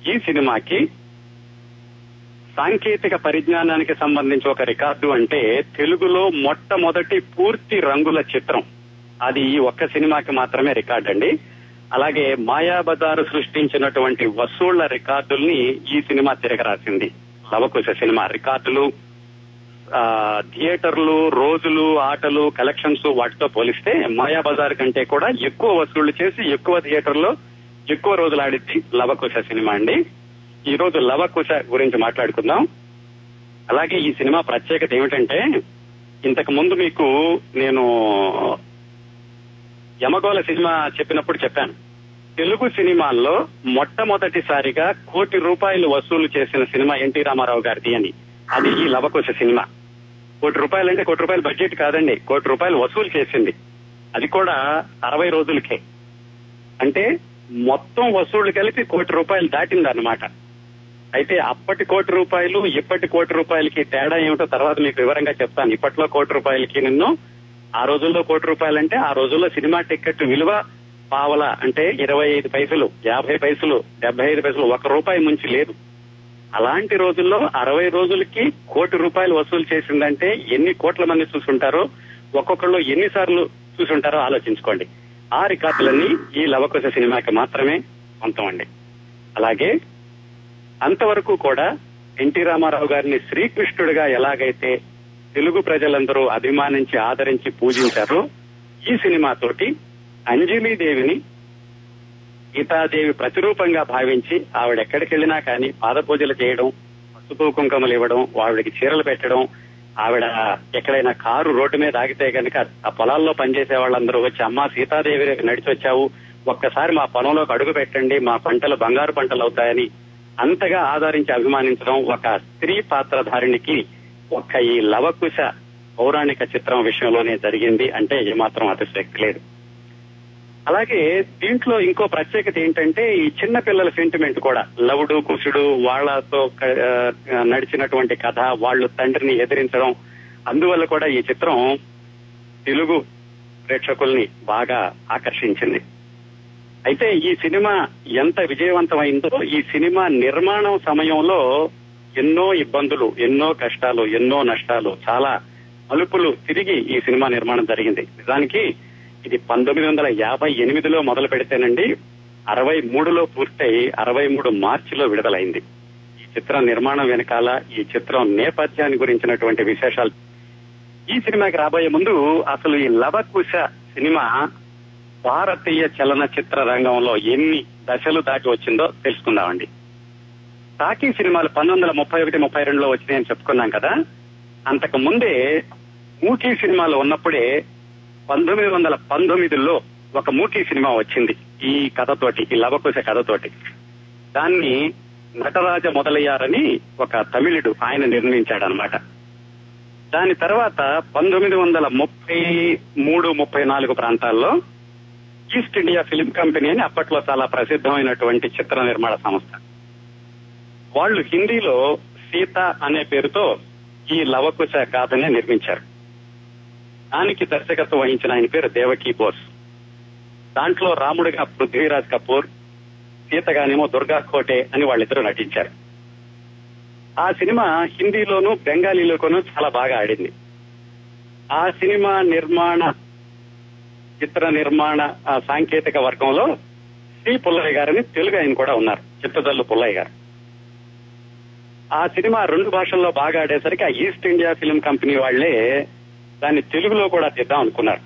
ఈ సినిమాకి సాంకేతిక పరిజ్ఞానానికి సంబంధించి ఒక రికార్డు అంటే తెలుగులో మొట్టమొదటి పూర్తి రంగుల చిత్రం. అది ఈ ఒక్క సినిమాకి మాత్రమే రికార్డు అండి. అలాగే మాయాబజారు సృష్టించినటువంటి వసూళ్ల రికార్డుల్ని ఈ సినిమా తిరగరాసింది. లవకుశ సినిమా రికార్డులు, థియేటర్లు, రోజులు, ఆటలు, కలెక్షన్స్ వాటితో పోలిస్తే మాయాబజార్ కంటే కూడా ఎక్కువ వసూళ్లు చేసి ఎక్కువ థియేటర్లో ఎక్కువ రోజులు ఆడింది లవకుశ సినిమా అండి. ఈ రోజు లవకుశ గురించి మాట్లాడుకుందాం. అలాగే ఈ సినిమా ప్రత్యేకత ఏమిటంటే, ఇంతకు ముందు మీకు నేను యమగోళ సినిమా చెప్పినప్పుడు చెప్పాను, తెలుగు సినిమాల్లో మొట్టమొదటిసారిగా ₹1,00,00,000 వసూలు చేసిన సినిమా ఎన్టీ రామారావు గారిది అని. అది ఈ లవకుశ సినిమా. ₹1,00,00,000 అంటే ₹1,00,00,000 బడ్జెట్ కాదండి, ₹1,00,00,000 వసూలు చేసింది. అది కూడా 60 రోజులకే. అంటే మొత్తం వసూళ్లు కలిపి ₹1,00,00,000 దాటిందన్నమాట. అయితే అప్పటి ₹1,00,00,000 ఇప్పటి ₹1,00,00,000కి తేడా ఏమిటో తర్వాత మీకు వివరంగా చెప్తాను. ఇప్పట్లో ₹1,00,00,000కి నిన్ను, ఆ రోజుల్లో ₹1,00,00,000 అంటే ఆ రోజుల్లో సినిమా టికెట్ విలువ పావల అంటే 25 పైసలు, 50 పైసలు, 75 పైసలు, ₹1 ముంచి లేదు. అలాంటి రోజుల్లో 60 రోజులకి ₹1,00,00,000 వసూలు చేసిందంటే ఎన్ని కోట్ల మంది చూసుంటారో, ఒక్కొక్కళ్ళు ఎన్నిసార్లు చూసుంటారో ఆలోచించుకోండి. ఆ రికార్డులన్నీ ఈ లవకుశ సినిమాకి మాత్రమే సొంతం. అలాగే అంతవరకు కూడా ఎన్టీ రామారావు గారిని శ్రీకృష్ణుడిగా ఎలాగైతే తెలుగు ప్రజలందరూ అభిమానించి ఆదరించి పూజించారో, ఈ సినిమాతోటి అంజలీదేవిని గీతాదేవి ప్రతిరూపంగా భావించి ఆవిడ ఎక్కడికి వెళ్ళినా కానీ పాదపూజలు చేయడం, పసుపు కుంకుమలు ఇవ్వడం, ఆవిడకి చీరలు పెట్టడం, ఆవిడ ఎక్కడైనా కారు రోడ్డు మీద ఆగితే కనుక ఆ పొలాల్లో పనిచేసే వాళ్ళందరూ వచ్చి, అమ్మా సీతాదేవి నడిచి వచ్చావు, ఒక్కసారి మా పొలంలోకి అడుగు పెట్టండి, మా పంటలు బంగారు పంటలు అవుతాయని అంతగా ఆదరించి అభిమానించడం ఒక స్త్రీ పాత్రధారిణికి ఒక్క ఈ లవకుశ పౌరాణిక చిత్రం విషయంలోనే జరిగింది అంటే ఏమాత్రం అతిశక్తి లేదు. అలాగే దీంట్లో ఇంకో ప్రత్యేకత ఏంటంటే, ఈ చిన్న పిల్లల సెంటిమెంట్ కూడా, లవుడు కుశుడు వాళ్లతో నడిచినటువంటి కథ, వాళ్ళు తండ్రిని ఎదిరించడం, అందువల్ల కూడా ఈ చిత్రం తెలుగు ప్రేక్షకుల్ని బాగా ఆకర్షించింది. అయితే ఈ సినిమా ఎంత విజయవంతమైందో, ఈ సినిమా నిర్మాణం సమయంలో ఎన్నో ఇబ్బందులు, ఎన్నో కష్టాలు, ఎన్నో నష్టాలు, చాలా మలుపులు తిరిగి ఈ సినిమా నిర్మాణం జరిగింది. నిజానికి ఇది 1958లో మొదలు పెడితేనండి 63లో పూర్తయి 63 మార్చిలో విడుదలైంది. ఈ చిత్రం నిర్మాణం వెనకాల, ఈ చిత్రం నేపథ్యాన్ని గురించినటువంటి విశేషాలు. ఈ సినిమాకి రాబోయే ముందు అసలు ఈ లవకుశ సినిమా భారతీయ చలనచిత్ర రంగంలో ఎన్ని దశలు దాటి వచ్చిందో తెలుసుకుందామండి. టాకీ సినిమాలు 1931-32లో వచ్చినాయని చెప్పుకున్నాం కదా. అంతకు ముందే మూకీ సినిమాలు ఉన్నప్పుడే 1919లో ఒక మూకీ సినిమా వచ్చింది ఈ కథతోటి, ఈ లవకుశ కథతోటి. దాన్ని నటరాజ మొదలయ్యారని ఒక తమిళుడు ఆయన నిర్మించాడనమాట. దాని తర్వాత 1933-34 ప్రాంతాల్లో ఈస్ట్ ఇండియా ఫిల్మ్ కంపెనీ అని అప్పట్లో చాలా ప్రసిద్ధమైనటువంటి చిత్ర నిర్మాణ సంస్థ, వాళ్ళు హిందీలో సీత అనే పేరుతో ఈ లవకుశ గాథని నిర్మించారు. దానికి దర్శకత్వం వహించిన ఆయన పేరు దేవకీ బోస్. దాంట్లో రాముడిగా పృథ్వీరాజ్ కపూర్, సీతగానేమో దుర్గా కోటే అని వాళ్ళిద్దరూ నటించారు. ఆ సినిమా హిందీలోనూ బెంగాలీలోనూ చాలా బాగా ఆడింది. ఆ సినిమా చిత్ర నిర్మాణ సాంకేతిక వర్గంలో సి పుల్లయ్య గారని తెలుగు ఆయన కూడా ఉన్నారు, చిత్తజల్లు పుల్లయ్య గారు. ఆ సినిమా 2 భాషల్లో బాగా ఆడేసరికి ఆ ఈస్ట్ ఇండియా ఫిల్మ్ కంపెనీ వాళ్లే దాన్ని తెలుగులో కూడా తీద్దాం అనుకున్నారు.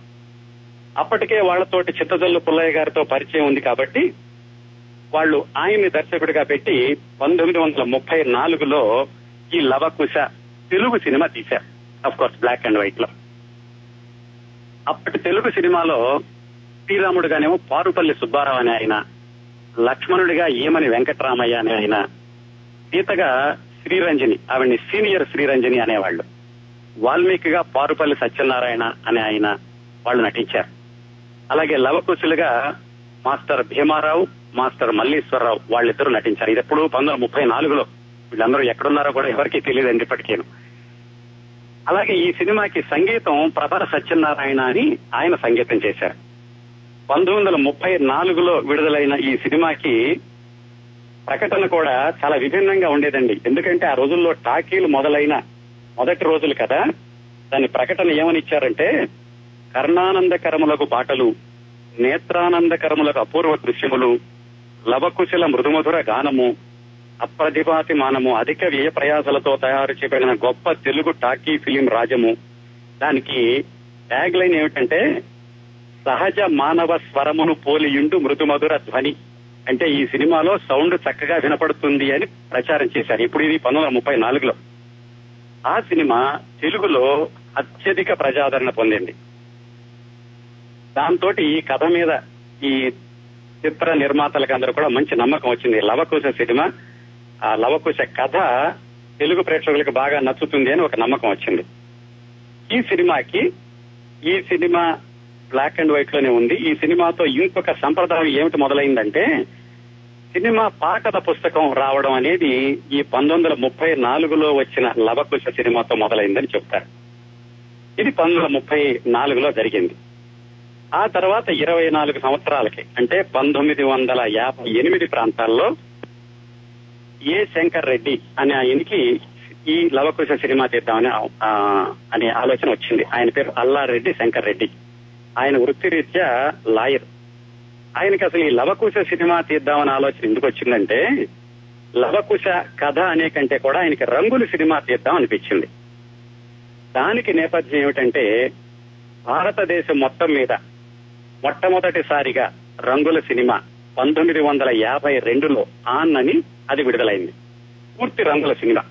అప్పటికే వాళ్లతోటి చిత్తజల్లు పుల్లయ్య గారితో పరిచయం ఉంది కాబట్టి వాళ్ళు ఆయన్ని దర్శకుడిగా పెట్టి 1934లో ఈ లవకుశ తెలుగు సినిమా తీశారు. Of course black and white లో. అప్పటి తెలుగు సినిమాలో శ్రీరాముడిగానేమో పారుపల్లి సుబ్బారావు అనే ఆయన, లక్ష్మణుడిగా ఏమని వెంకటరామయ్య అనే ఆయన, సీతగా శ్రీరంజని, ఆవిడ్ని సీనియర్ శ్రీరంజని అనేవాళ్లు, వాల్మీకిగా పారుపల్లి సత్యనారాయణ అనే ఆయన వాళ్ళు నటించారు. అలాగే లవకుశులుగా మాస్టర్ భీమారావు, మాస్టర్ మల్లీశ్వరరావు వాళ్ళిద్దరూ నటించారు. ఇది ఎప్పుడు 1934లో. వీళ్ళందరూ ఎక్కడున్నారో కూడా ఎవరికీ తెలియదండి ఇప్పటికేను. అలాగే ఈ సినిమాకి సంగీతం ప్రభర సత్యనారాయణ అని ఆయన సంగీతం చేశారు. 1934లో విడుదలైన ఈ సినిమాకి ప్రకటన కూడా చాలా విభిన్నంగా ఉండేదండి. ఎందుకంటే ఆ రోజుల్లో టాకీలు మొదలైన మొదటి రోజులు కదా, దాని ప్రకటన ఏమని ఇచ్చారంటే, కర్ణానందకరములకు పాటలు, నేత్రానందకరములకు అపూర్వ దృశ్యములు, లవకుశల మృదుమధుర గానము, అప్రతిభాతి మానము, అధిక వ్యయ ప్రయాసలతో తయారు చేయబడిన గొప్ప తెలుగు టాకీ ఫిలిం రాజము. దానికి ట్యాగ్ లైన్ ఏమిటంటే, సహజ మానవ స్వరమును పోలియుండు మృదుమధుర ధ్వని. అంటే ఈ సినిమాలో సౌండ్ చక్కగా వినపడుతుంది అని ప్రచారం చేశారు. ఇప్పుడు ఇది 1934లో. ఆ సినిమా తెలుగులో అత్యధిక ప్రజాదరణ పొందింది. దాంతో ఈ కథ మీద ఈ చిత్ర నిర్మాతలకు అందరూ కూడా మంచి నమ్మకం వచ్చింది. లవకుశ సినిమా, ఆ లవకుశ కథ తెలుగు ప్రేక్షకులకు బాగా నచ్చుతుంది అని ఒక నమ్మకం వచ్చింది. ఈ సినిమా బ్లాక్ అండ్ వైట్ లోనే ఉంది. ఈ సినిమాతో ఇంకొక సంప్రదాయం ఏమిటి మొదలైందంటే, సినిమా పాటల పుస్తకం రావడం అనేది ఈ 1934లో వచ్చిన లవకుశ సినిమాతో మొదలైందని చెప్తారు. ఇది 1934లో జరిగింది. ఆ తర్వాత 24 సంవత్సరాలకి, అంటే 1958 ప్రాంతాల్లో ఏ శంకర్ రెడ్డి అనే ఆయనకి ఈ లవకుశ సినిమా తీద్దామని అనే ఆలోచన వచ్చింది. ఆయన పేరు అల్లారెడ్డి శంకర్ రెడ్డి. ఆయన వృత్తిరీత్యా లాయర్. ఆయనకి అసలు ఈ లవకుశ సినిమా తీద్దామని ఆలోచన ఎందుకు వచ్చిందంటే, లవకుశ కథ అనే కంటే కూడా ఆయనకి రంగుల సినిమా తీద్దాం అనిపించింది. దానికి నేపథ్యం ఏమిటంటే, భారతదేశం మొత్తం మీద మొట్టమొదటిసారిగా రంగుల సినిమా 1952లో ఆన్ అని అది విడుదలైంది. పూర్తి రంగుల సినిమా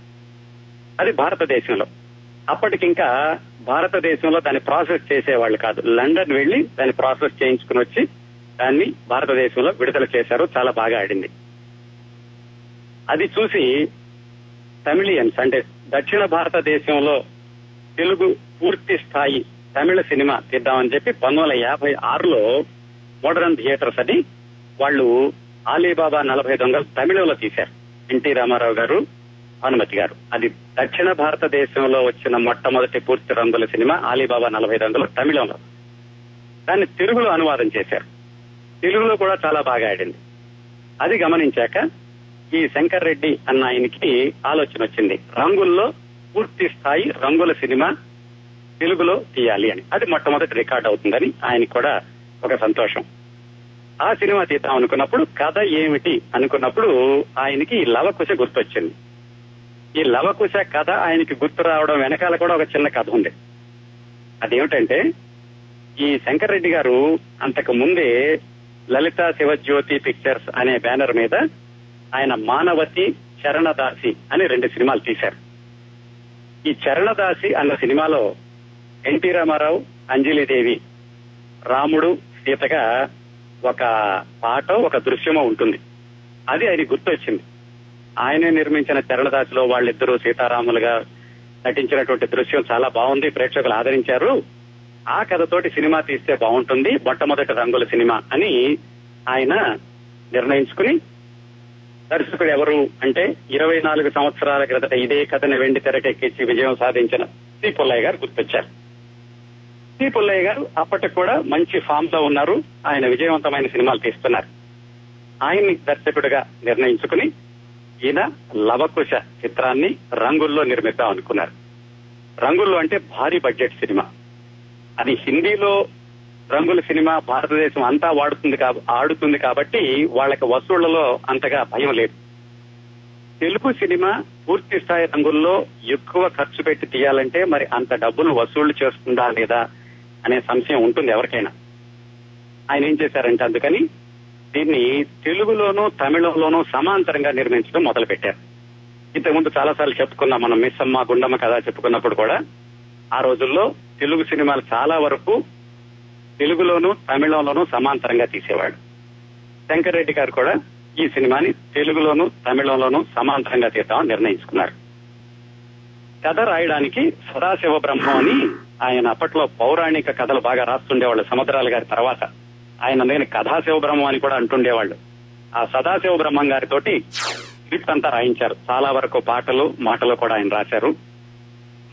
అది భారతదేశంలో. అప్పటికింకా భారతదేశంలో దాన్ని ప్రాసెస్ చేసేవాళ్ళు కాదు. లండన్ వెళ్లి దాన్ని ప్రాసెస్ చేయించుకుని వచ్చి దాన్ని భారతదేశంలో విడుదల చేశారు. చాలా బాగా ఆడింది. అది చూసి తమిళియన్స్, అంటే దక్షిణ భారతదేశంలో తెలుగు పూర్తి స్థాయి తమిళ సినిమా తీద్దామని చెప్పి 1956లో మోడర్న్ థియేటర్స్ అని వాళ్ళు ఆలీబాబా 40 దొంగలు తమిళంలో తీశారు. ఎన్టీ రామారావు గారు, భానుమతి గారు. అది దక్షిణ భారతదేశంలో వచ్చిన మొట్టమొదటి పూర్తి రంగుల సినిమా ఆలీబాబా 40 దొంగలు తమిళంలో. దాన్ని తెలుగులో అనువాదం చేశారు. తెలుగులో కూడా చాలా బాగా ఆడింది. అది గమనించాక ఈ శంకర్ రెడ్డి అన్న ఆయనకి ఆలోచన వచ్చింది, రంగుల్లో పూర్తి స్థాయి రంగుల సినిమా తెలుగులో తీయాలి అని. అది మొట్టమొదటి రికార్డ్ అవుతుందని ఆయనకి కూడా ఒక సంతోషం. ఆ సినిమా తీద్దాం అనుకున్నప్పుడు కథ ఏమిటి అనుకున్నప్పుడు ఆయనకి లవకుశ గుర్తొచ్చింది. ఈ లవకుశ కథ ఆయనకి గుర్తు రావడం వెనకాల కూడా ఒక చిన్న కథ ఉంది. అదేమిటంటే, ఈ శంకర్ రెడ్డి గారు అంతకు ముందే లలిత శివజ్యోతి పిక్చర్స్ అనే బ్యానర్ మీద ఆయన మానవతి, చరణదాసి అని 2 సినిమాలు తీశారు. ఈ చరణదాసి అన్న సినిమాలో ఎన్టీ రామారావు, అంజలిదేవి, రాముడు, సీతగా ఒక పాట, ఒక దృశ్యమో ఉంటుంది. అది ఆయన గుర్తొచ్చింది. ఆయనే నిర్మించిన చరణదాసిలో వాళ్ళిద్దరూ సీతారాములుగా నటించినటువంటి దృశ్యం చాలా బాగుంది, ప్రేక్షకులు ఆదరించారు. ఆ కథతోటి సినిమా తీస్తే బాగుంటుంది, మొట్టమొదటి రంగుల సినిమా అని ఆయన నిర్ణయించుకుని, దర్శకుడు ఎవరు అంటే 24 సంవత్సరాల క్రితం ఇదే కథని వెండి తెరకెక్కించి విజయం సాధించిన సి పుల్లయ్య గారు గుర్తొచ్చారు. సి పుల్లయ్య గారు అప్పటికి కూడా మంచి ఫామ్ లో ఉన్నారు. ఆయన విజయవంతమైన సినిమాలు తీస్తున్నారు. ఆయన్ని దర్శకుడిగా నిర్ణయించుకుని ఈయన లవకుశ చిత్రాన్ని రంగుల్లో నిర్మిద్దాం అనుకున్నారు. రంగుల్లో అంటే భారీ బడ్జెట్ సినిమా. అది హిందీలో రంగుల సినిమా భారతదేశం అంతా ఆడుతుంది కాబట్టి వాళ్ళకి వసూళ్లలో అంతగా భయం లేదు. తెలుగు సినిమా పూర్తి స్థాయి రంగుల్లో ఎక్కువ ఖర్చు పెట్టి తీయాలంటే మరి అంత డబ్బును వసూళ్లు చేస్తుందా లేదా అనే సంశయం ఉంటుంది ఎవరికైనా. ఆయన ఏం చేశారంటే, అందుకని దీన్ని తెలుగులోనూ తమిళంలోనూ సమాంతరంగా నిర్మించడం మొదలు పెట్టారు. ఇంతకుముందు చాలాసార్లు చెప్పుకున్నాం మనం, మిస్సమ్మ, గుండమ్మ కథ చెప్పుకున్నప్పుడు కూడా ఆ రోజుల్లో తెలుగు సినిమాలు చాలా వరకు తెలుగులోనూ తమిళంలోనూ సమాంతరంగా తీసేవాడు. శంకర్ రెడ్డి గారు కూడా ఈ సినిమాని తెలుగులోనూ తమిళంలోనూ సమాంతరంగా తీద్దామని నిర్ణయించుకున్నారు. కథ రాయడానికి సదాశివ బ్రహ్మం అని ఆయన అప్పట్లో పౌరాణిక కథలు బాగా రాస్తుండేవాళ్ళు. సముద్రాల గారి తర్వాత ఆయన నేను కథాశివ బ్రహ్మం అని కూడా అంటుండేవాళ్ళు. ఆ సదాశివ బ్రహ్మం గారితోటి స్క్రిప్ట్ అంతా రాయించారు. చాలా వరకు పాటలు, మాటలు కూడా ఆయన రాశారు.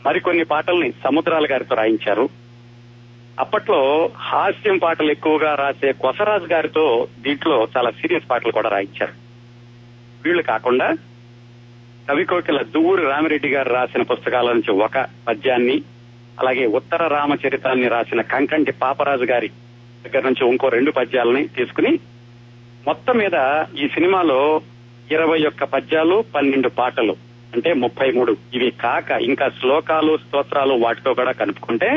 మరికొన్ని పాటల్ని సముద్రాల గారితో రాయించారు. అప్పట్లో హాస్యం పాటలు ఎక్కువగా రాసే కొసరాజు గారితో దీంట్లో చాలా సీరియస్ పాటలు కూడా రాయించారు. వీళ్ళు కాకుండా కవికోకిల దువ్వూరి రామిరెడ్డి గారు రాసిన పుస్తకాల నుంచి ఒక పద్యాన్ని, అలాగే ఉత్తర రామచరితాన్ని రాసిన కంకంటి పాపరాజు గారి దగ్గర నుంచి ఇంకో 2 పద్యాలని తీసుకుని మొత్తం మీద ఈ సినిమాలో 21 పద్యాలు 12 పాటలు అంటే 33. ఇవి కాక ఇంకా శ్లోకాలు స్తోత్రాలు వాటితో కూడా కలుపుకుంటే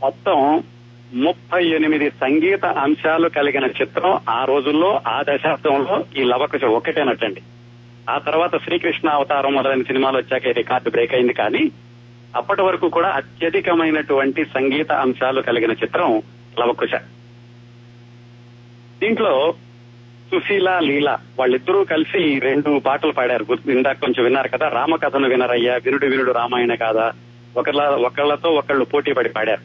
మొత్తం 38 సంగీత అంశాలు కలిగిన చిత్రం ఆ రోజుల్లో ఆ దశాబ్దంలో ఈ లవకుశ ఒక్కటేనటండి. ఆ తర్వాత శ్రీకృష్ణ అవతారం మొదలైన సినిమాలు వచ్చాక రికార్డు బ్రేక్ అయింది. కానీ అప్పటి వరకు కూడా అత్యధికమైనటువంటి సంగీత అంశాలు కలిగిన చిత్రం లవకుశ. దీంట్లో సుశీల, లీల వాళ్ళిద్దరూ కలిసి 2 పాటలు పాడారు. ఇందాక కొంచెం విన్నారు కదా, రామకథను వినరయ్యా, వినుడు వినుడు రామాయణ కాదా, ఒకళ్ళతో ఒకళ్ళు పోటీ పడి పాడారు.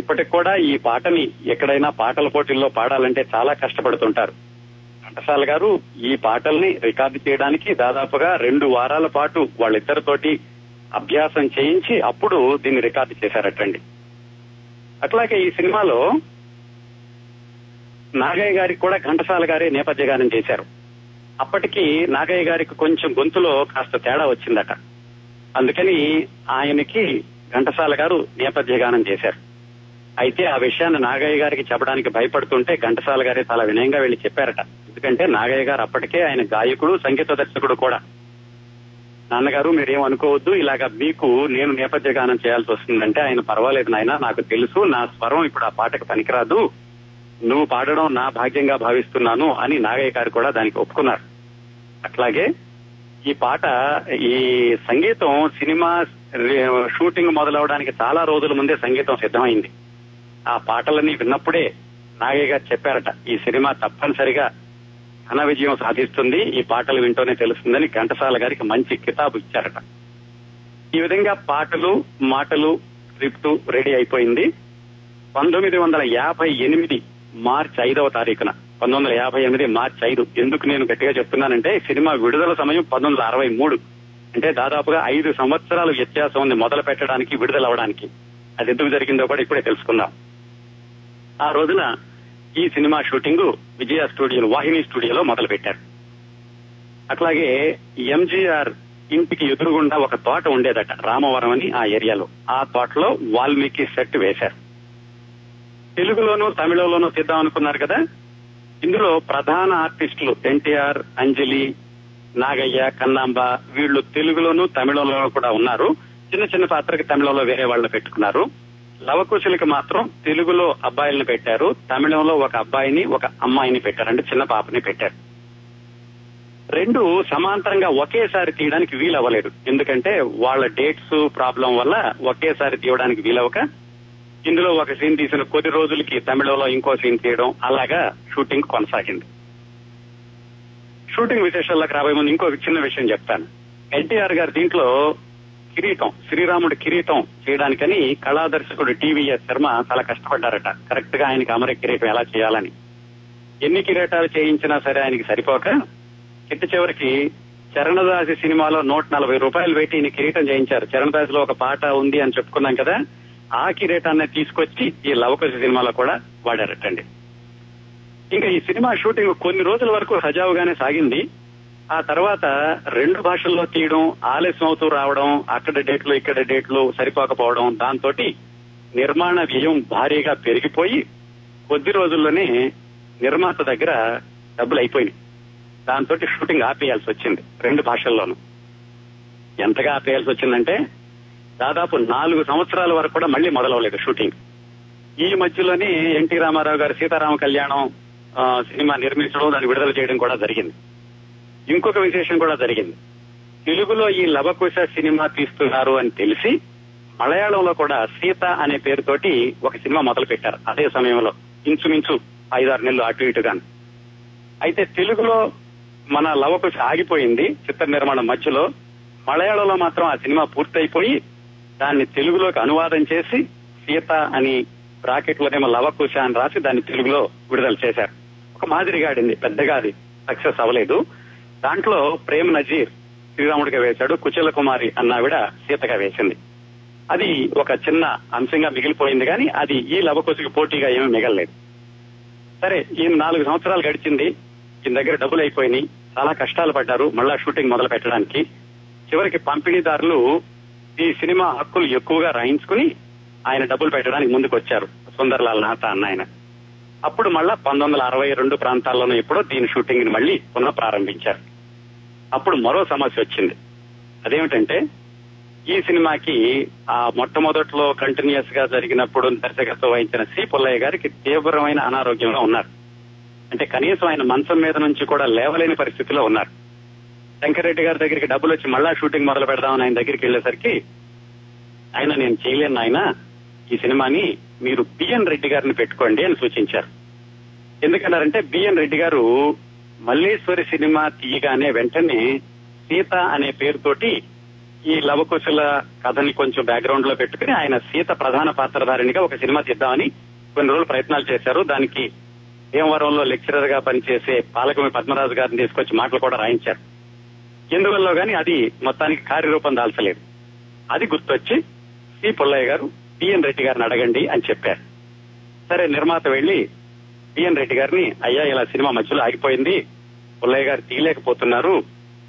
ఇప్పటికి కూడా ఈ పాటని ఎక్కడైనా పాటల పోటీల్లో పాడాలంటే చాలా కష్టపడుతుంటారు. ఘంటసాల గారు ఈ పాటల్ని రికార్డు చేయడానికి దాదాపుగా 2 వారాల పాటు వాళ్ళిద్దరితోటి అభ్యాసం చేయించి అప్పుడు దీన్ని రికార్డు చేశారటండి. అట్లాగే ఈ సినిమాలో నాగయ్య గారికి కూడా ఘంటసాల గారే నేపథ్య గానం చేశారు. అప్పటికి నాగయ్య గారికి కొంచెం గొంతులో కాస్త తేడా వచ్చిందట. అందుకని ఆయనకి ఘంటసాల గారు నేపథ్య గానం చేశారు. అయితే ఆ విషయాన్ని నాగయ్య గారికి చెప్పడానికి భయపడుతుంటే ఘంటసాల గారే చాలా వినయంగా వెళ్లి చెప్పారట. ఎందుకంటే నాగయ్య గారు అప్పటికే ఆయన గాయకుడు, సంగీత దర్శకుడు కూడా. నాన్నగారు మీరేం అనుకోవద్దు, ఇలాగా మీకు నేను నేపథ్య గానం చేయాల్సి వస్తుందంటే ఆయన పర్వాలేదు నాయన, నాకు తెలుసు నా స్వరం ఇప్పుడు ఆ పాటకు పనికిరాదు, నువ్వు పాడడం నా భాగ్యంగా భావిస్తున్నాను అని నాగయ్య గారు కూడా దానికి ఒప్పుకున్నారు. అట్లాగే ఈ పాట, ఈ సంగీతం సినిమా షూటింగ్ మొదలవడానికి చాలా రోజుల ముందే సంగీతం సిద్ధమైంది. ఆ పాటలన్నీ విన్నప్పుడే నాగయ్య గారు చెప్పారట, ఈ సినిమా తప్పనిసరిగా ఘన విజయం సాధిస్తుంది, ఈ పాటలు వింటూనే తెలుస్తుందని ఘంటసాల గారికి మంచి కితాబు ఇచ్చారట. ఈ విధంగా పాటలు, మాటలు, స్క్రిప్ట్ రెడీ అయిపోయింది. 1958 మార్చి 5వ తారీఖున 1958 మార్చి 5. ఎందుకు నేను గట్టిగా చెప్తున్నానంటే సినిమా విడుదల సమయం 1963. అంటే దాదాపుగా 5 సంవత్సరాల వ్యత్యాసం ఉంది మొదలు పెట్టడానికి, విడుదలవడానికి. అది ఎందుకు జరిగిందో కూడా ఇప్పుడే తెలుసుకుందాం. ఆ రోజున ఈ సినిమా షూటింగ్ విజయ స్టూడియోలో, వాహిని స్టూడియోలో మొదలు పెట్టారు. అట్లాగే ఎంజీఆర్ ఇంటికి ఎదురుగుండా ఒక తోట ఉండేదట, రామవరం అని ఆ ఏరియాలో. ఆ తోటలో వాల్మీకి సెట్ వేశారు. తెలుగులోనూ తమిళంలోనూ తీద్దాం అనుకున్నారు కదా. ఇందులో ప్రధాన ఆర్టిస్టులు ఎన్టీఆర్, అంజలి, నాగయ్య, కన్నాంబ వీళ్ళు తెలుగులోనూ తమిళంలోనూ కూడా ఉన్నారు. చిన్న చిన్న పాత్రకి తమిళంలో వేరే వాళ్ళని పెట్టుకున్నారు. లవకుశులకి మాత్రం తెలుగులో అబ్బాయిలను పెట్టారు, తమిళంలో ఒక అబ్బాయిని ఒక అమ్మాయిని పెట్టారు, అంటే చిన్న పాపని పెట్టారు. 2 సమాంతరంగా ఒకేసారి తీయడానికి వీలవ్వలేదు. ఎందుకంటే వాళ్ళ డేట్స్ ప్రాబ్లం వల్ల ఒకేసారి తీయడానికి వీలవక ఇందులో ఒక సీన్ తీసిన కొద్ది రోజులకి తమిళంలో ఇంకో సీన్ తీయడం, అలాగా షూటింగ్ కొనసాగింది. షూటింగ్ విశేషాలకు రాబోయే ముందు ఇంకో చిన్న విషయం చెప్తాను. ఎన్టీఆర్ గారు దీంట్లో కిరీటం, శ్రీరాముడి కిరీటం చేయడానికని కళాదర్శకుడు టీవీఎస్ శర్మ చాలా కష్టపడ్డారట. కరెక్ట్ గా ఆయనకి అమర కిరీటం ఎలా చేయాలని. ఎన్ని కిరీటాలు చేయించినా సరే ఆయనకి సరిపోక చిట్ట చివరికి చరణదాసి సినిమాలో 140 రూపాయలు పెట్టి ఈయన కిరీటం చేయించారు. చరణదాసిలో ఒక పాట ఉంది అని చెప్పుకున్నాం కదా, ఆ కిరీటాన్ని తీసుకొచ్చి ఈ లవకుశ సినిమాలో కూడా వాడారటండి. ఇంకా ఈ సినిమా షూటింగ్ కొన్ని రోజుల వరకు సజావుగానే సాగింది. ఆ తర్వాత 2 భాషల్లో తీయడం, ఆలస్యం అవుతూ రావడం, అక్కడ డేట్లు ఇక్కడ డేట్లు సరిపోకపోవడం, దాంతో నిర్మాణ వ్యయం భారీగా పెరిగిపోయి కొద్ది రోజుల్లోనే నిర్మాత దగ్గర డబ్బులు అయిపోయినాయి. దాంతో షూటింగ్ ఆపేయాల్సి వచ్చింది 2 భాషల్లోనూ. ఎంతగా ఆపేయాల్సి వచ్చిందంటే దాదాపు 4 సంవత్సరాల వరకు కూడా మళ్లీ మొదలవలేదు షూటింగ్. ఈ మధ్యలోనే ఎన్టీ రామారావు గారు సీతారామ కళ్యాణం సినిమా నిర్మించడం, దాన్ని విడుదల చేయడం కూడా జరిగింది. ఇంకొక విశేషం కూడా జరిగింది. తెలుగులో ఈ లవకుశ సినిమా తీస్తున్నారు అని తెలిసి మలయాళంలో కూడా సీత అనే పేరుతోటి ఒక సినిమా మొదలు పెట్టారు. అదే సమయంలో ఇంచుమించు 5-6 నెలలు అటు ఇటుగాను. అయితే తెలుగులో మన లవకుశ ఆగిపోయింది చిత్ర నిర్మాణం మధ్యలో. మలయాళంలో మాత్రం ఆ సినిమా పూర్తయిపోయి దాన్ని తెలుగులోకి అనువాదం చేసి సీత అని బ్రాకెట్లోనేమో లవకుశ అని రాసి దాన్ని తెలుగులో విడుదల చేశారు. ఒక మాదిరిగా ఆడింది, పెద్దగా అది సక్సెస్ అవ్వలేదు. దాంట్లో ప్రేమ్ నజీర్ శ్రీరాముడిగా వేశాడు, కుచల కుమారి అన్నావిడ సీతగా వేసింది. అది ఒక చిన్న అంశంగా మిగిలిపోయింది, కానీ అది ఈ లవకుశకి పోటీగా ఏమీ మిగలలేదు. సరే, ఈ 4 సంవత్సరాలు గడిచింది, ఈయన దగ్గర డబ్బులు అయిపోయినాయి, చాలా కష్టాలు పడ్డారు మళ్ళా షూటింగ్ మొదలు పెట్టడానికి. చివరికి పంపిణీదారులు ఈ సినిమా హక్కులు ఎక్కువగా రాయించుకుని ఆయన డబ్బులు పెట్టడానికి ముందుకు వచ్చారు, సుందర్లాల్ నాథా అన్న ఆయన. అప్పుడు మళ్ళా 1962 ప్రాంతాల్లోనూ ఎప్పుడో దీని షూటింగ్ ని మళ్ళీ పునః ప్రారంభించారు. అప్పుడు మరో సమస్య వచ్చింది. అదేమిటంటే ఈ సినిమాకి ఆ మొట్టమొదట్లో కంటిన్యూస్ గా జరిగినప్పుడు దర్శకత్వం వహించిన సి పుల్లయ్య గారికి తీవ్రమైన అనారోగ్యంగా ఉన్నారు. అంటే కనీసం ఆయన మంచం మీద నుంచి కూడా లేవలేని పరిస్థితిలో ఉన్నారు. శంకర్రెడ్డి గారి దగ్గరికి డబ్బులు వచ్చి మళ్ళా షూటింగ్ మొదలు పెడదామని ఆయన దగ్గరికి వెళ్లేసరికి ఆయన నేను చేయలేను ఆయన, ఈ సినిమాని మీరు బిఎన్ రెడ్డి గారిని పెట్టుకోండి అని సూచించారు. ఎందుకన్నారంటే బిఎన్ రెడ్డి గారు మల్లేశ్వరి సినిమా తీయగానే వెంటనే సీత అనే పేరుతోటి ఈ లవకుశల కథని కొంచెం బ్యాక్గ్రౌండ్ లో పెట్టుకుని ఆయన సీత ప్రధాన పాత్రధారిణిగా ఒక సినిమా తీద్దామని కొన్ని రోజులు ప్రయత్నాలు చేశారు. దానికి భీమవరంలో లెక్చరర్ గా పనిచేసే పాలకమి పద్మరాజు గారిని తీసుకొచ్చి మాటలు కూడా రాయించారు. ఎందువల్ల గాని అది మొత్తానికి కార్యరూపం దాల్చలేదు. అది గుర్తొచ్చి సి పుల్లయ్య గారు బిఎన్ రెడ్డి గారిని అడగండి అని చెప్పారు. సరే నిర్మాత వెళ్లి బిఎన్ రెడ్డి గారిని అయ్యా ఇలా సినిమా మధ్యలో ఆగిపోయింది, పుల్లయ్య గారు తీయలేకపోతున్నారు,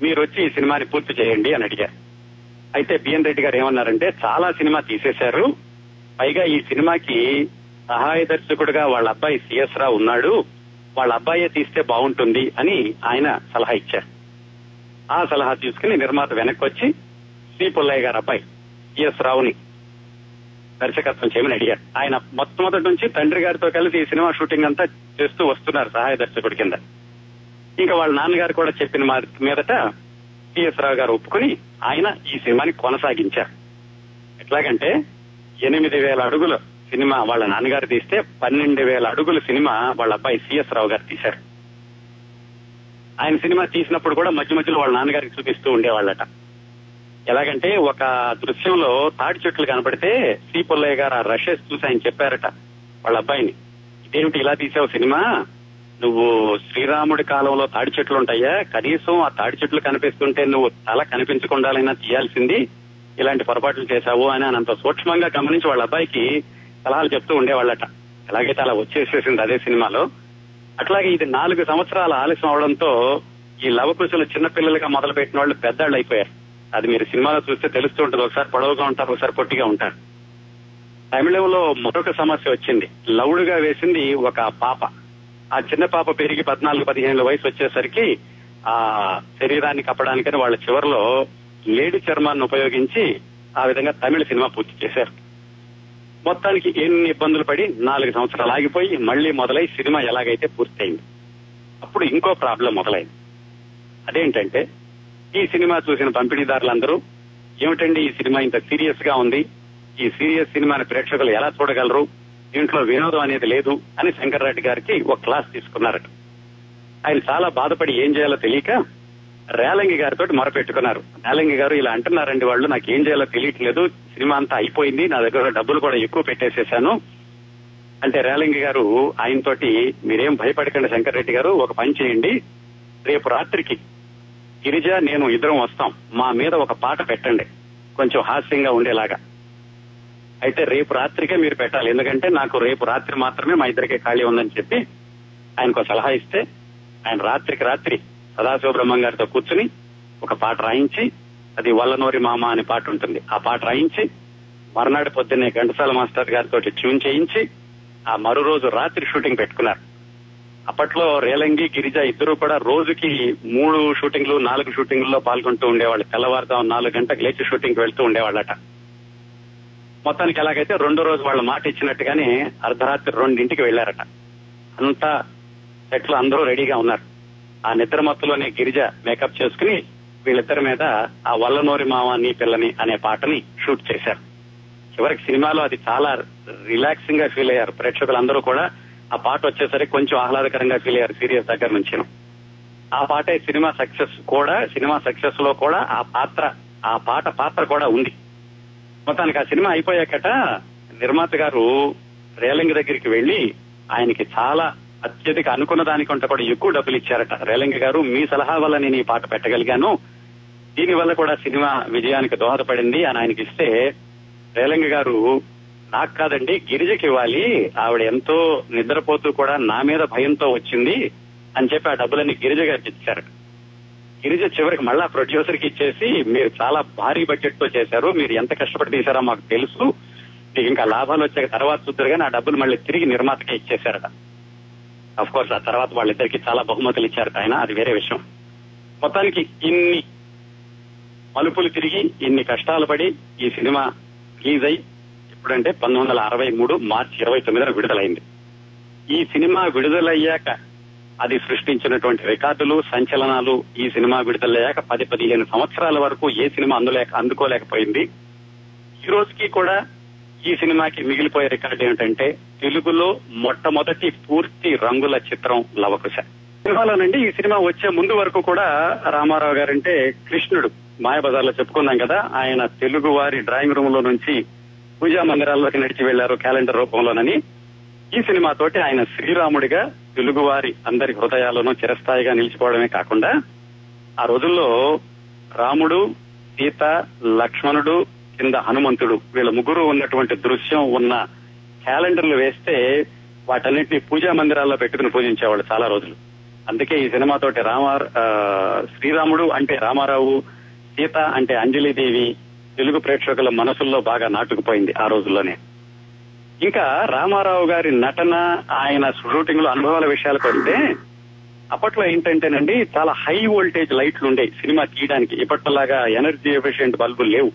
మీరు వచ్చి ఈ సినిమాని పూర్తి చేయండి అని అడిగారు. అయితే బిఎన్ రెడ్డి గారు ఏమన్నారంటే చాలా సినిమా తీసేశారు, పైగా ఈ సినిమాకి సహాయ దర్శకుడిగా వాళ్ళ అబ్బాయి సిఎస్ రావు ఉన్నాడు, వాళ్ళ అబ్బాయే తీస్తే బాగుంటుంది అని ఆయన సలహా ఇచ్చారు. ఆ సలహా తీసుకుని నిర్మాత వెనక్కి వచ్చి సి పుల్లయ్య గారి అబ్బాయి సిఎస్ రావుని దర్శకత్వం చేయమని అడిగారు. ఆయన మొట్టమొదటి నుంచి తండ్రి గారితో కలిసి ఈ సినిమా షూటింగ్ అంతా చేస్తూ వస్తున్నారు సహాయ దర్శకుడి కింద. ఇంకా వాళ్ళ నాన్నగారు కూడా చెప్పిన మీదట సిఎస్ రావు గారు ఒప్పుకుని ఆయన ఈ సినిమాని కొనసాగించారు. ఎట్లాగంటే 8,000 అడుగుల సినిమా వాళ్ళ నాన్నగారు తీస్తే 12,000 అడుగుల సినిమా వాళ్ళ అబ్బాయి సిఎస్ రావు గారు తీశారు. ఆయన సినిమా తీసినప్పుడు కూడా మధ్య మధ్యలో వాళ్ళ నాన్నగారికి చూపిస్తూ ఉండేవాళ్ళట. ఎలాగంటే ఒక దృశ్యంలో తాడి చెట్లు కనపడితే సి పుల్లయ్య గారు ఆ రషెస్ చూసి ఆయన చెప్పారట వాళ్ళ అబ్బాయిని, ఇదేమిటి ఇలా తీసావు సినిమా, నువ్వు శ్రీరాముడి కాలంలో తాడి చెట్లు ఉంటాయా, కనీసం ఆ తాడి చెట్లు కనిపిస్తుంటే నువ్వు తల కనిపించకుండాలైనా తీయాల్సింది, ఇలాంటి పొరపాట్లు చేశావు అని అంత సూక్ష్మంగా గమనించి వాళ్ళ అబ్బాయికి సలహాలు చెప్తూ ఉండేవాళ్ళట. ఎలాగైతే అలా వచ్చేసేసింది అదే సినిమాలో. అట్లాగే ఇది 4 సంవత్సరాల ఆలస్యం అవడంతో ఈ లవకుశలు చిన్నపిల్లలుగా మొదలు పెట్టిన వాళ్ళు పెద్దాళ్ళు అయిపోయారు. అది మీరు సినిమాలో చూస్తే తెలుస్తూ ఉంటుంది, ఒకసారి పొడవుగా ఉంటారు, ఒకసారి పొట్టిగా ఉంటారు. తమిళంలో మరొక సమస్య వచ్చింది. లవుడుగా వేసింది ఒక పాప. ఆ చిన్న పాప పెరిగి 14-15 వయసు వచ్చేసరికి ఆ శరీరాన్ని కప్పడానికని వాళ్ళ చివరిలో లేడీ చర్మాన్ని ఉపయోగించి ఆ విధంగా తమిళ సినిమా పూర్తి చేశారు. మొత్తానికి ఎన్ని ఇబ్బందులు పడి 4 సంవత్సరాలు ఆగిపోయి మళ్లీ మొదలై సినిమా ఎలాగైతే పూర్తయింది. అప్పుడు ఇంకో ప్రాబ్లం మొదలైంది. అదేంటంటే ఈ సినిమా చూసిన పంపిణీదారులందరూ ఏమిటండి ఈ సినిమా ఇంత సీరియస్ గా ఉంది, ఈ సీరియస్ సినిమాని ప్రేక్షకులు ఎలా చూడగలరు, దీంట్లో వినోదం అనేది లేదు అని శంకర్రెడ్డి గారికి ఒక క్లాస్ తీసుకున్నారట. ఆయన చాలా బాధపడి ఏం చేయాలో తెలియక రేలంగి గారితో మొరపెట్టుకున్నారు. రేలంగి గారు ఇలా అంటున్నారండి వాళ్ళు, నాకు ఏం చేయాలో తెలియట్లేదు, సినిమా అంతా అయిపోయింది, నా దగ్గర డబ్బులు కూడా ఎక్కువ పెట్టేసేశాను అంటే రేలంగి గారు ఆయనతోటి మీరేం భయపడకండి శంకర్రెడ్డి గారు, ఒక పని చేయండి, రేపు రాత్రికి గిరిజ నేను ఇద్దరం వస్తాం, మా మీద ఒక పాట పెట్టండి కొంచెం హాస్యంగా ఉండేలాగా, అయితే రేపు రాత్రికే మీరు పెట్టాలి, ఎందుకంటే నాకు రేపు రాత్రి మాత్రమే మా ఇద్దరికే ఖాళీ ఉందని చెప్పి ఆయనకు సలహా ఇస్తే ఆయన రాత్రికి రాత్రి సదాశివబ్రహ్మం గారితో కూర్చుని ఒక పాట రాయించి, అది వల్లనోరి మామ అనే పాట ఉంటుంది, ఆ పాట రాయించి మర్నాడు పొద్దున్నే ఘంటసాల మాస్టర్ గారితో ట్యూన్ చేయించి ఆ మరో రోజు రాత్రి షూటింగ్ పెట్టుకున్నారు. అప్పట్లో రేలంగి గిరిజ ఇద్దరు కూడా రోజుకి 3 షూటింగ్లు 4 షూటింగ్లలో పాల్గొంటూ ఉండేవాళ్ళు. తెల్లవారుదాం 4 గంటలకు లేచి షూటింగ్ వెళ్తూ ఉండేవాళ్ళట. మొత్తానికి ఎలాగైతే 2వ రోజు వాళ్ళ మాట ఇచ్చినట్టుగానే అర్ధరాత్రి 2ంటికి వెళ్లారట. అంతా సెట్లు అందరూ రెడీగా ఉన్నారు. ఆ నిద్ర మత్తులోనే గిరిజ మేకప్ చేసుకుని వీళ్ళిద్దరి మీద ఆ వల్లనోరి మామ నీ పిల్లని అనే పాటని షూట్ చేశారు. చివరికి సినిమాలో అది చాలా రిలాక్సింగ్ గా ఫీల్ అయ్యారు ప్రేక్షకులందరూ కూడా. ఆ పాట వచ్చేసరికి కొంచెం ఆహ్లాదకరంగా ఫీల్ అయ్యారు సీరియస్ దగ్గర నుంచి. ఆ పాటే సినిమా సక్సెస్ లో కూడా ఆ పాట కూడా ఉంది. మొత్తానికి ఆ సినిమా అయిపోయాకట నిర్మాత గారు రేలంగి దగ్గరికి వెళ్లి ఆయనకి చాలా అత్యధిక అనుకున్న దానికంటే కూడా ఎక్కువ డబ్బులు ఇచ్చారట. రేలంగి గారు మీ సలహా వల్ల నేను ఈ పాట పెట్టగలిగాను, దీనివల్ల కూడా సినిమా విజయానికి దోహదపడింది అని ఆయనకి ఇస్తే రేలంగి గారు నాకు కాదండి గిరిజకి ఇవ్వాలి, ఆవిడ ఎంతో నిద్రపోతూ కూడా నా మీద భయంతో వచ్చింది అని చెప్పి ఆ డబ్బులన్నీ గిరిజ గారికి ఇచ్చారట. గిరిజ చివరికి మళ్ళా ప్రొడ్యూసర్ కి ఇచ్చేసి, మీరు చాలా భారీ బడ్జెట్ తో చేశారు, మీరు ఎంత కష్టపడి తీశారో మాకు తెలుసు, మీకు ఇంకా లాభాలు వచ్చాక తర్వాత చూద్దరు కానీ ఆ డబ్బులు మళ్ళీ తిరిగి నిర్మాతకే ఇచ్చేశారట. అఫ్ కోర్స్ ఆ తర్వాత వాళ్ళిద్దరికి చాలా బహుమతులు ఇచ్చారట ఆయన, అది వేరే విషయం. మొత్తానికి ఇన్ని మలుపులు తిరిగి ఇన్ని కష్టాలు పడి ఈ సినిమా రిలీజ్ అయి ఎప్పుడంటే 1963 మార్చి 29న విడుదలైంది. ఈ సినిమా విడుదలయ్యాక అది సృష్టించినటువంటి రికార్డులు, సంచలనాలు, ఈ సినిమా విడుదలయ్యాక 10-15 సంవత్సరాల వరకు ఏ సినిమా అందుకోలేకపోయింది. ఈ రోజుకి కూడా ఈ సినిమాకి మిగిలిపోయే రికార్డు ఏమిటంటే తెలుగులో మొట్టమొదటి పూర్తి రంగుల చిత్రం లవకుశ. సినిమాలోనండి ఈ సినిమా వచ్చే ముందు వరకు కూడా రామారావు గారంటే కృష్ణుడు మాయాబజార్ లో చెప్పుకున్నాం కదా, ఆయన తెలుగు వారి డ్రాయింగ్ రూమ్ లో నుంచి పూజా మందిరాల్లోకి నడిచి వెళ్లారు క్యాలెండర్ రూపంలోనని. ఈ సినిమాతోటి ఆయన శ్రీరాముడిగా తెలుగువారి అందరి హృదయాల్లోనూ చిరస్థాయిగా నిలిచిపోవడమే కాకుండా ఆ రోజుల్లో రాముడు, సీత, లక్ష్మణుడు, కింద హనుమంతుడు వీళ్ళ ముగ్గురు ఉన్నటువంటి దృశ్యం ఉన్న క్యాలెండర్లు వేస్తే వాటన్నింటినీ పూజా మందిరాల్లో పెట్టుకుని పూజించేవాళ్ళు చాలా రోజులు. అందుకే ఈ సినిమాతోటి శ్రీరాముడు అంటే రామారావు, సీత అంటే అంజలిదేవి తెలుగు ప్రేక్షకుల మనసుల్లో బాగా నాటుకుపోయింది ఆ రోజుల్లోనే. ఇంకా రామారావు గారి నటన, ఆయన షూటింగ్ లో అనుభవాల విషయాలకు వస్తే అప్పట్లో ఏంటంటేనండి చాలా హై వోల్టేజ్ లైట్లు ఉండేవి సినిమా తీయడానికి. ఇప్పట్లాగా ఎనర్జీ ఎఫిషియెంట్ బల్బులు లేవు.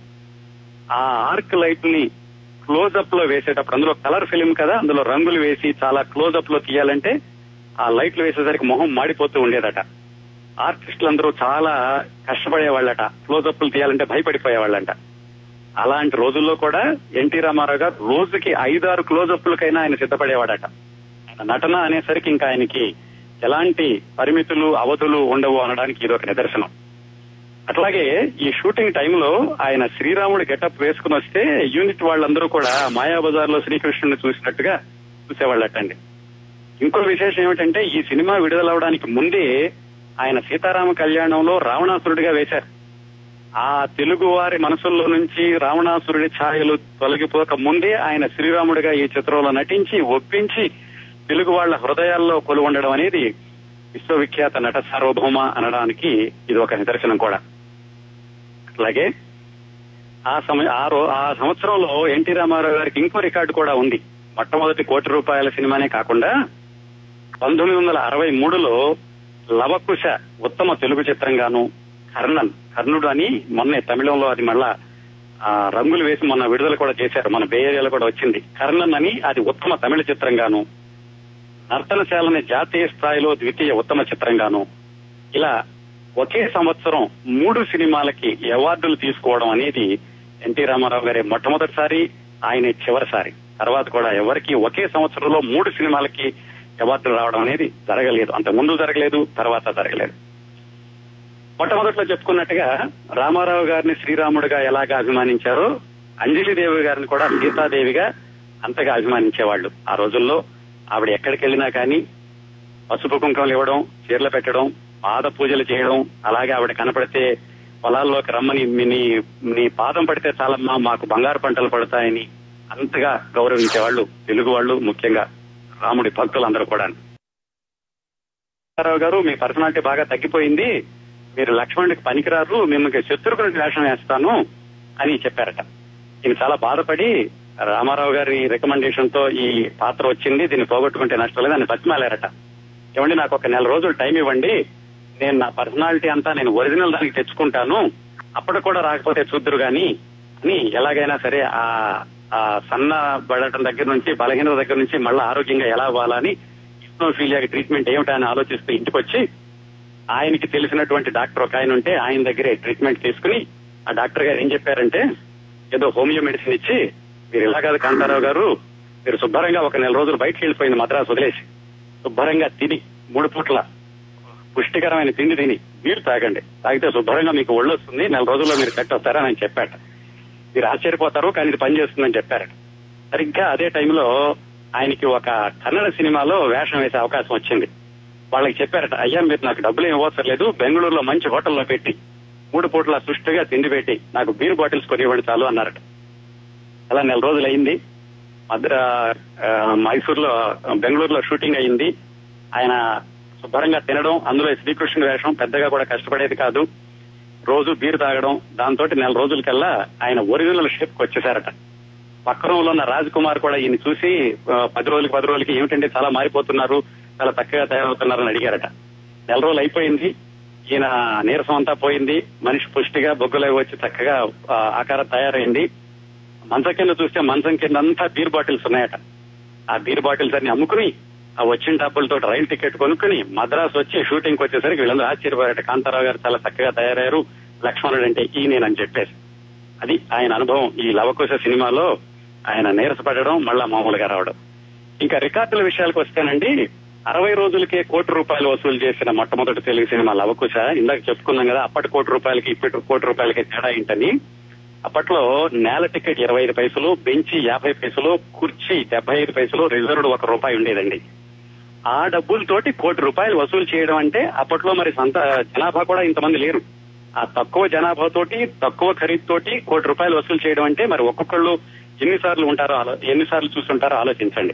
ఆ ఆర్క్ లైట్ ని క్లోజప్ లో వేసేటప్పుడు, అందులో కలర్ ఫిల్మ్ కదా, అందులో రంగులు వేసి చాలా క్లోజప్ లో తీయాలంటే ఆ లైట్లు వేసేసరికి మొహం మాడిపోతూ ఉండేదట. ఆర్టిస్టులు అందరూ చాలా కష్టపడేవాళ్ళట, క్లోజప్లు తీయాలంటే భయపడిపోయేవాళ్ళంట. అలాంటి రోజుల్లో కూడా ఎన్టీ రామారావు గారు రోజుకి 5-6 క్లోజప్లకైనా ఆయన సిద్ధపడేవాడట. ఆయన నటన అనేసరికి ఇంకా ఆయనకి ఎలాంటి పరిమితులు, అవధులు ఉండవు అనడానికి ఇదొక నిదర్శనం. అట్లాగే ఈ షూటింగ్ టైంలో ఆయన శ్రీరాముడు గెటప్ వేసుకుని వస్తే యూనిట్ వాళ్ళందరూ కూడా మాయాబజార్ లో శ్రీకృష్ణుని చూసినట్టుగా చూసేవాళ్ళటండి. ఇంకో విశేషం ఏమిటంటే ఈ సినిమా విడుదలవడానికి ముందే ఆయన సీతారామ కళ్యాణంలో రావణాసురుడిగా వేశారు. ఆ తెలుగు వారి మనసుల్లో నుంచి రావణాసురుడి ఛాయలు తొలగిపోక ముందే ఆయన శ్రీరాముడిగా ఈ చిత్రంలో నటించి ఒప్పించి తెలుగు వాళ్ల హృదయాల్లో కొలువుండడం అనేది విశ్వవిఖ్యాత నట సార్వభౌమ అనడానికి ఇది ఒక నిదర్శనం కూడా. అలాగే ఆ సంవత్సరంలో ఎన్టీ రామారావు గారికి ఇంకో రికార్డు కూడా ఉంది. మొట్టమొదటి ₹1 కోటి సినిమానే కాకుండా 1963లో లవకుశ ఉత్తమ తెలుగు చిత్రంగాను, కర్ణుడు అని మొన్నే తమిళంలో అది మళ్ళా రంగులు వేసి మొన్న విడుదల కూడా చేశారు, మన బే ఏరియాలో కూడా వచ్చింది. కర్ణన్ అని అది ఉత్తమ తమిళ చిత్రంగాను, నర్తనశాలని జాతీయ స్థాయిలో ద్వితీయ ఉత్తమ చిత్రంగాను, ఇలా ఒకే సంవత్సరం 3 సినిమాలకి అవార్డులు తీసుకోవడం అనేది ఎన్టీ రామారావు గారి మొట్టమొదటిసారి, ఆయన చివరిసారి. తర్వాత కూడా ఎవరికి ఒకే సంవత్సరంలో 3 సినిమాలకి అవార్డులు రావడం అనేది జరగలేదు. అంత ముందు జరగలేదు, తర్వాత జరగలేదు. మొట్టమొదట్లో చెప్పుకున్నట్టుగా రామారావు గారిని శ్రీరాముడిగా ఎలాగా అభిమానించారో అంజలిదేవి గారిని కూడా సీతాదేవిగా అంతగా అభిమానించేవాళ్లు. ఆ రోజుల్లో ఆవిడ ఎక్కడికి వెళ్ళినా కానీ పసుపు కుంకుమలు ఇవ్వడం, చీరలు పెట్టడం, పాద పూజలు చేయడం, అలాగే ఆవిడ కనపడితే పొలాల్లోకి రమ్మని నీ పాదం పడితే చాలమ్మా మాకు బంగారు పంటలు పడతాయని అంతగా గౌరవించేవాళ్లు తెలుగు వాళ్ళు, ముఖ్యంగా రాముడి భక్తులందరూ కూడా. రామారావు గారు మీ పర్సనాలిటీ బాగా తగ్గిపోయింది, మీరు లక్ష్మణుడికి పనికిరారు, మిమ్మల్ని శత్రుఘ్నుడికి వేషం వేస్తాను అని చెప్పారట. ఈయన చాలా బాధపడి రామారావు గారి రికమెండేషన్ తో ఈ పాత్ర వచ్చింది, దీన్ని పోగొట్టుకుంటే నష్టం లేదు అని బతిమాలారట. ఏమండి నాకు ఒక 4 రోజులు టైం ఇవ్వండి, నేను నా పర్సనాలిటీ అంతా నేను ఒరిజినల్ దానికి తెచ్చుకుంటాను, అప్పటికి కూడా రాకపోతే చూద్దరు గాని అని ఎలాగైనా సరే ఆ సన్న పడటం దగ్గర నుంచి, బలహీనత దగ్గర నుంచి మళ్ళీ ఆరోగ్యంగా ఎలా అవ్వాలని హిప్నోఫీలియాకి ట్రీట్మెంట్ ఏమిటని ఆలోచిస్తూ ఇంటికి వచ్చి ఆయనకి తెలిసినటువంటి డాక్టర్ ఒక ఆయన ఉంటే ఆయన దగ్గరే ట్రీట్మెంట్ తీసుకుని ఆ డాక్టర్ గారు ఏం చెప్పారంటే ఏదో హోమియో మెడిసిన్ ఇచ్చి, మీరు ఇలా కాదు కాంతారావు గారు, మీరు శుభ్రంగా ఒక 4 రోజులు బయటకు వెళ్ళిపోయింది మద్రాసు వదిలేసి శుభ్రంగా తిని 3 పూట్ల పుష్టికరమైన తిండి తిని నీరు తాగండి, తాగితే శుభ్రంగా మీకు ఒళ్ళు వస్తుంది, 4 రోజుల్లో మీరు సెట్ వస్తారని ఆయన చెప్పాట. మీరు ఆశ్చర్యపోతారు కానీ ఇది పనిచేస్తుందని చెప్పారట. సరిగ్గా అదే టైంలో ఆయనకి ఒక కన్నడ సినిమాలో వేషం వేసే అవకాశం వచ్చింది. వాళ్ళకి చెప్పారట, అయ్యా మీరు నాకు డబ్బులు ఏమి ఇవ్వసరం లేదు, బెంగళూరులో మంచి హోటల్లో పెట్టి 3 పూట్ల సుష్టిగా తిండి పెట్టి నాకు బీర్ బాటిల్స్ కొని ఇవ్వండి చాలు అన్నారట. అలా 4 రోజులు అయింది. మైసూరులో, బెంగళూరులో షూటింగ్ అయింది. ఆయన శుభ్రంగా తినడం, అందులో శ్రీకృష్ణుడి వేషం, పెద్దగా కూడా కష్టపడేది కాదు, రోజు బీరు తాగడం, దాంతో 4 రోజులకల్లా ఆయన ఒరిజినల్ షేప్ కి వచ్చేసారట. పక్కనంలో ఉన్న రాజ్ కుమార్ కూడా ఈయన చూసి 10 రోజులకి ఏమిటంటే చాలా మారిపోతున్నారు, చాలా చక్కగా తయారవుతున్నారని అడిగారట. 4 రోజులు అయిపోయింది, ఈయన నీరసం అంతా పోయింది, మనిషి పుష్టిగా బొగ్గులై వచ్చి చక్కగా ఆకారం తయారైంది. మంచం కింద చూస్తే మంచం కింద అంతా బీర్ బాటిల్స్ ఉన్నాయట. ఆ బీర్ బాటిల్స్ అన్ని అమ్ముకుని ఆ వచ్చిన డబ్బులతో రైలు టికెట్ కొనుక్కుని మద్రాసు వచ్చి షూటింగ్ కి వచ్చేసరికి వీళ్ళందరూ ఆశ్చర్యపోయారట. కాంతారావు గారు చాలా చక్కగా తయారయ్యారు, లక్ష్మణుడు అంటే ఈయనేనని చెప్పేసి. అది ఆయన అనుభవం. ఈ లవకుశ సినిమాలో ఆయన నీరసపడడం, మళ్ళా మామూలుగా రావడం. ఇంకా రికార్డుల విషయాలకు వస్తేనండి, 60 రోజులకే ₹1 కోటి వసూలు చేసిన మొట్టమొదటి తెలుగు సినిమా లవకుశ. ఇందాక చెప్పుకున్నాం కదా, అప్పటి ₹1 ఇప్పటి ₹1 తేడా ఏంటని. అప్పట్లో నేల టికెట్ 25 పైసలు, బెంచి 50 పైసలు, కుర్చీ 75 పైసలు, రిజర్వ్డ్ ₹1 ఉండేదండి. ఆ డబ్బులతోటి ₹1 వసూలు చేయడం అంటే అప్పట్లో మరి సొంత జనాభా కూడా ఇంతమంది లేరు. ఆ తక్కువ జనాభాతోటి, తక్కువ ఖరీదుతోటి ₹1 వసూలు చేయడం అంటే మరి ఒక్కొక్కళ్ళు ఎన్నిసార్లు చూస్తుంటారో ఆలోచించండి.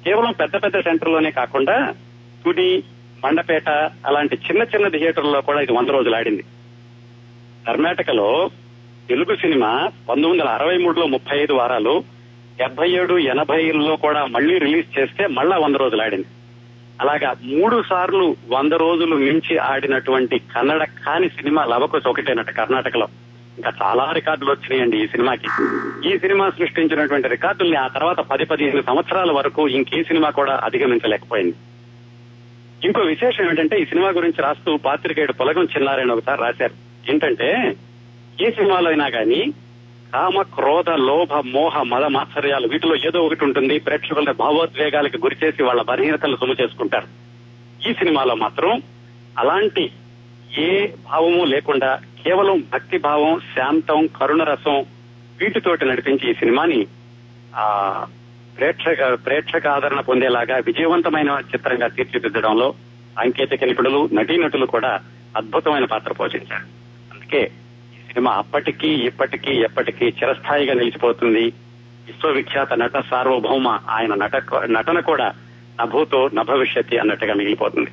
కేవలం పెద్ద పెద్ద సెంటర్లోనే కాకుండా తుని, మండపేట అలాంటి చిన్న చిన్న థియేటర్లో కూడా ఇది 100 రోజులు ఆడింది. కర్ణాటకలో తెలుగు సినిమా 1963లో 35 వారాలు, 77, 80లో కూడా మళ్లీ రిలీజ్ చేస్తే మళ్ళా 100 రోజులు ఆడింది. అలాగా 3 సార్లు 100 రోజులు మించి ఆడినటువంటి కన్నడ కాని సినిమా లవకుశ ఒకటేనట కర్ణాటకలో. ఇంకా చాలా రికార్డులు వచ్చినాయండి ఈ సినిమాకి. ఈ సినిమా సృష్టించినటువంటి రికార్డుల్ని ఆ తర్వాత 10-15 సంవత్సరాల వరకు ఇంకే సినిమా కూడా అధిగమించలేకపోయింది. ఇంకో విశేషం ఏంటంటే, ఈ సినిమా గురించి రాస్తూ పాత్రికేయుడు పొలగం చిన్నారాయణ ఒకసారి రాశారు. ఏంటంటే, ఏ సినిమాలో అయినా కానీ కామ, క్రోధ, లోభ, మోహ, మద, మాత్సర్యాలు వీటిలో ఏదో ఒకటి ఉంటుంది. ప్రేక్షకుల భావోద్వేగాలకు గురిచేసి వాళ్ళ బలహీనతలు సొమ్ము చేసుకుంటారు. ఈ సినిమాలో మాత్రం అలాంటి ఏ భావము లేకుండా కేవలం భక్తి భావం, శాంతం, కరుణరసం వీటితోటి నడిపించి ఈ సినిమాని ప్రేక్షక ఆదరణ పొందేలాగా విజయవంతమైన చిత్రంగా తీర్చిదిద్దడంలో సాంకేతిక నిపుణులు, నటీనటులు కూడా అద్భుతమైన పాత్ర పోషించారు. అందుకే ఈ సినిమా అప్పటికీ ఇప్పటికీ ఎప్పటికీ చిరస్థాయిగా నిలిచిపోతుంది. విశ్వవిఖ్యాత నట సార్వభౌమ ఆయన నటన కూడా నభూతో నభవిష్యతి అన్నట్టుగా మిగిలిపోతుంది.